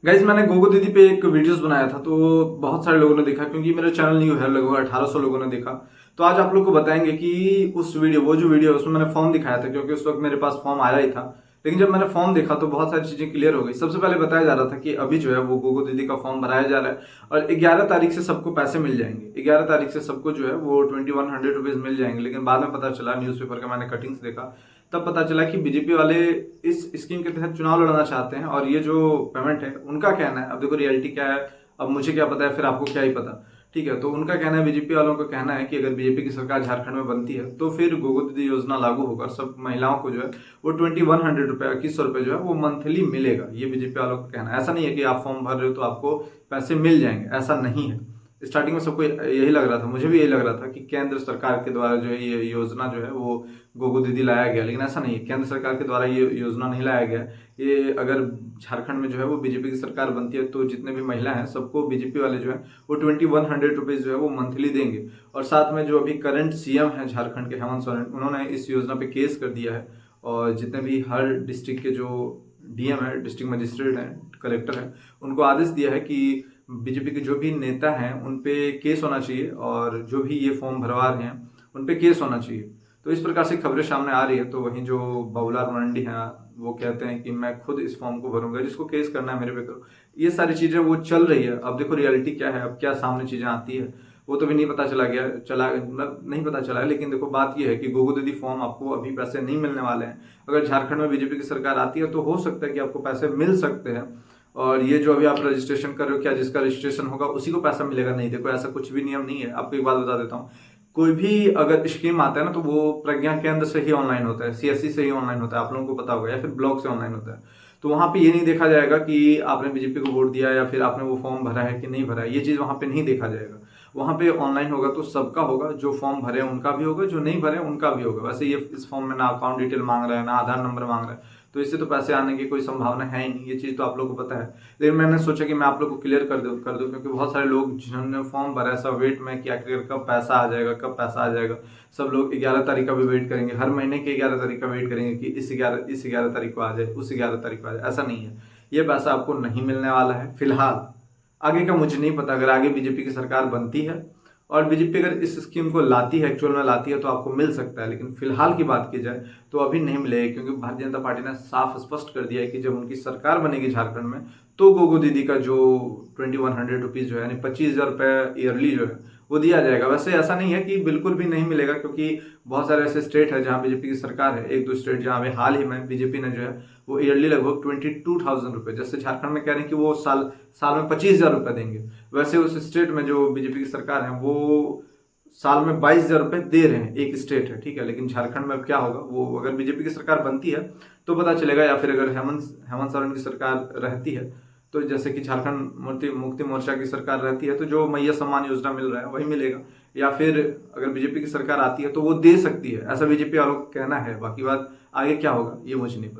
Guys मैंने गोगो दीदी पे एक वीडियोस बनाया था तो बहुत सारे लोगों ने देखा, क्योंकि मेरा चैनल न्यू है, लगभग 1800 लोगों ने देखा। तो आज आप लोग को बताएंगे कि उस वीडियो, वो जो वीडियो उसमें मैंने फॉर्म दिखाया था, क्योंकि उस वक्त मेरे पास फॉर्म आया ही था। लेकिन जब मैंने फॉर्म देखा तो बहुत सारी चीजें क्लियर हो गई। सबसे पहले बताया जा रहा था कि अभी जो है वो गोगो दीदी का फॉर्म भराया जा रहा है और 11 तारीख से सबको पैसे मिल जाएंगे। 11 तारीख से सबको जो है वो 2100 रुपीज मिल जाएंगे। लेकिन बाद में पता चला, न्यूज़पेपर का मैंने कटिंग्स देखा, तब पता चला कि बीजेपी वाले इस स्कीम के तहत चुनाव लड़ना चाहते हैं और ये जो पेमेंट है उनका कहना है। अब देखो रियलिटी क्या है, अब मुझे क्या पता है, फिर आपको क्या ही पता। ठीक है, तो उनका कहना है, बीजेपी वालों का कहना है कि अगर बीजेपी की सरकार झारखंड में बनती है तो फिर गोगो दीदी योजना लागू होगा और सब महिलाओं को जो है वो 2100 रुपये, 2100 रुपये जो है वो मंथली मिलेगा। ये बीजेपी वालों का कहना है। ऐसा नहीं है कि आप फॉर्म भर रहे हो तो आपको पैसे मिल जाएंगे, ऐसा नहीं है। स्टार्टिंग में सबको यही लग रहा था, मुझे भी यही लग रहा था कि केंद्र सरकार के द्वारा जो है ये योजना जो है वो गोगो दीदी लाया गया, लेकिन ऐसा नहीं है। केंद्र सरकार के द्वारा ये योजना नहीं लाया गया। ये अगर झारखंड में जो है वो बीजेपी की सरकार बनती है तो जितने भी महिला हैं सबको बीजेपी वाले जो है वो 2100 रुपीज जो है वो मंथली देंगे। और साथ में जो अभी करंट सीएम है झारखंड के, हेमंत सोरेन, उन्होंने इस योजना पे केस कर दिया है। और जितने भी हर डिस्ट्रिक्ट के जो डीएम है, डिस्ट्रिक्ट मजिस्ट्रेट हैं, कलेक्टर हैं, उनको आदेश दिया है कि बीजेपी के जो भी नेता हैं उन पे केस होना चाहिए और जो भी ये फॉर्म भरवा रहे हैं उन पे केस होना चाहिए। तो इस प्रकार से खबरें सामने आ रही है। तो वहीं जो बाबूलाल मरांडी हैं वो कहते हैं कि मैं खुद इस फॉर्म को भरूंगा, जिसको केस करना है मेरे पे करो। ये सारी चीजें वो चल रही है। अब देखो रियलिटी क्या है, अब क्या सामने चीजें आती है वो तो भी नहीं पता मतलब नहीं पता चला है। लेकिन देखो बात यह है कि गोगो दीदी फॉर्म आपको अभी पैसे नहीं मिलने वाले हैं। अगर झारखंड में बीजेपी की सरकार आती है तो हो सकता है कि आपको पैसे मिल सकते हैं। और ये जो अभी आप रजिस्ट्रेशन कर रहे हो, क्या जिसका रजिस्ट्रेशन होगा उसी को पैसा मिलेगा? नहीं, देखो ऐसा कुछ भी नियम नहीं है। आपको एक बात बता देता हूँ, कोई भी अगर स्कीम आता है ना तो वो प्रज्ञा केंद्र से ही ऑनलाइन होता है, सीएससी से ही ऑनलाइन होता है, आप लोगों को पता होगा, या फिर ब्लॉक से ऑनलाइन होता है। तो वहां पे ये नहीं देखा जाएगा कि आपने बीजेपी को वोट दिया या फिर आपने वो फॉर्म भरा है कि नहीं भरा है। ये चीज वहां पे नहीं देखा जाएगा। वहां पे ऑनलाइन होगा तो सबका होगा, जो फॉर्म भरे उनका भी होगा, जो नहीं भरे उनका भी होगा। वैसे ये इस फॉर्म में ना अकाउंट डिटेल मांग रहा है ना आधार नंबर मांग रहा है, तो इससे तो पैसे आने की कोई संभावना है ही नहीं। ये चीज तो आप लोग को पता है। लेकिन मैंने सोचा कि मैं आप लोग को क्लियर कर दूं, क्योंकि बहुत सारे लोग जिन्होंने फॉर्म भरा है सब वेट में क्या कब पैसा आ जाएगा, कब पैसा आ जाएगा। सब लोग 11 तारीख का भी वेट करेंगे, हर महीने के 11 तारीख का वेट करेंगे कि इस 11 तारीख को आ जाए, उस 11 तारीख को आ जाए। ऐसा नहीं है, ये पैसा आपको नहीं मिलने वाला है फिलहाल। आगे का मुझे नहीं पता, अगर आगे बीजेपी की सरकार बनती है और बीजेपी अगर इस स्कीम को लाती है, एक्चुअल में लाती है, तो आपको मिल सकता है। लेकिन फिलहाल की बात की जाए तो अभी नहीं मिलेगी, क्योंकि भारतीय जनता पार्टी ने साफ स्पष्ट कर दिया है कि जब उनकी सरकार बनेगी झारखंड में तो गोगो दीदी का जो 2100 रुपीज जो है, यानी 25,000 रुपये ईयरली जो है वो दिया जाएगा। वैसे ऐसा नहीं है कि बिल्कुल भी नहीं मिलेगा, क्योंकि बहुत सारे ऐसे स्टेट है जहाँ बीजेपी की सरकार है, एक दो स्टेट जहाँ पे हाल ही में बीजेपी ने जो है वो ईयरली लगभग 22,000 रुपये, जैसे झारखंड में कह रहे हैं कि वो साल में 25,000 रुपये देंगे, वैसे उस स्टेट में जो बीजेपी की सरकार है वो साल में 22,000 रुपये दे रहे हैं। एक स्टेट है, ठीक है। लेकिन झारखंड में क्या होगा वो अगर बीजेपी की सरकार बनती है तो पता चलेगा, या फिर अगर हेमंत सोरेन की सरकार रहती है तो जैसे कि झारखंड मुक्ति मोर्चा की सरकार रहती है तो जो मैया सम्मान योजना मिल रहा है वही मिलेगा। या फिर अगर बीजेपी की सरकार आती है तो वो दे सकती है, ऐसा बीजेपी वालों का कहना है। बाकी बात आगे क्या होगा ये मुझे नहीं पता।